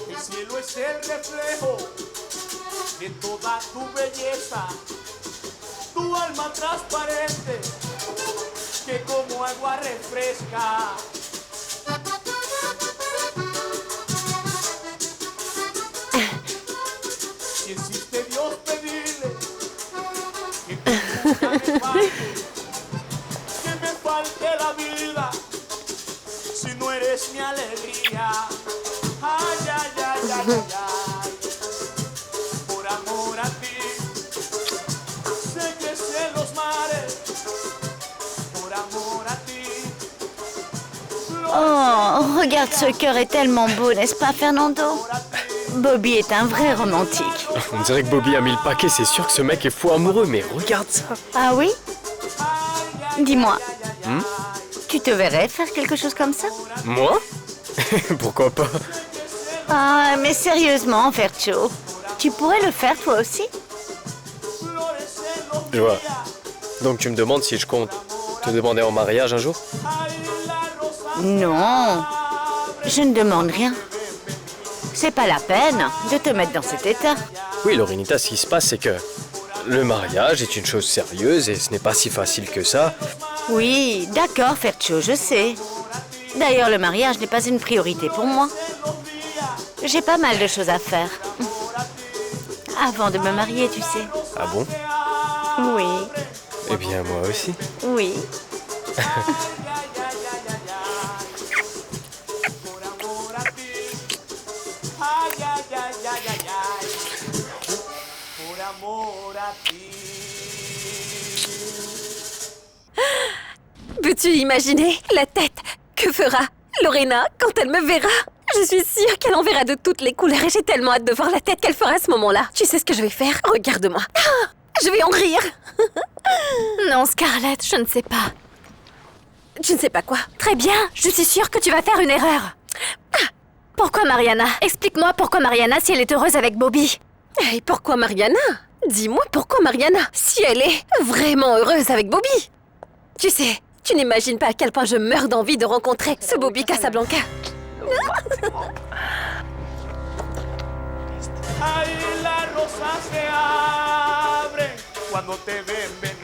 S1: El cielo es el reflejo de toda tu belleza, tu alma transparente que como agua refresca. Si existe Dios, pedirle que me falte la vida, si no eres mi alegría. Ay, ay, ay, ay, ay, ay. Por amor a ti, sé que sé los mares. Por amor a ti.
S8: Oh, regarde, ce cœur est tellement beau, n'est-ce pas, Fernando? Bobby est un vrai romantique.
S13: On dirait que Bobby a mis le paquet, c'est sûr que ce mec est fou amoureux, mais regarde ça.
S8: Ah oui? Dis-moi,
S13: Hmm?
S8: tu te verrais faire quelque chose comme ça?
S13: Moi? Pourquoi pas?
S8: Ah, mais sérieusement, Fercho, tu pourrais le faire toi aussi?
S13: Je vois. Donc tu me demandes si je compte te demander en mariage un jour?
S8: Non, je ne demande rien. C'est pas la peine de te mettre dans cet état.
S13: Oui, Lorenita, ce qui se passe, c'est que le mariage est une chose sérieuse et ce n'est pas si facile que ça.
S8: Oui, d'accord, Fercho, je sais. D'ailleurs, le mariage n'est pas une priorité pour moi. J'ai pas mal de choses à faire. Avant de me marier, tu sais.
S13: Ah bon?
S8: Oui,
S13: Eh bien, moi aussi.
S8: oui.
S1: Ay, ay, ay, ay, ay, ay. amor a ti.
S2: Peux-tu imaginer la tête que fera Lorena quand elle me verra? Je suis sûre qu'elle en verra de toutes les couleurs et j'ai tellement hâte de voir la tête qu'elle fera à ce moment-là. Tu sais ce que je vais faire? Regarde-moi. Ah, je vais en rire.
S9: Non, Scarlett, je ne sais pas.
S2: Tu ne sais pas quoi?
S9: Très bien, je suis sûre que tu vas faire une erreur. Pourquoi Mariana? Explique-moi pourquoi Mariana si elle est heureuse avec Bobby.
S2: Et pourquoi Mariana? Dis-moi pourquoi Mariana, si elle est vraiment heureuse avec Bobby. Tu sais, tu n'imagines pas à quel point je meurs d'envie de rencontrer ce Bobby Casablanca.
S1: Ahí las rosas se abren cuando te ven venir.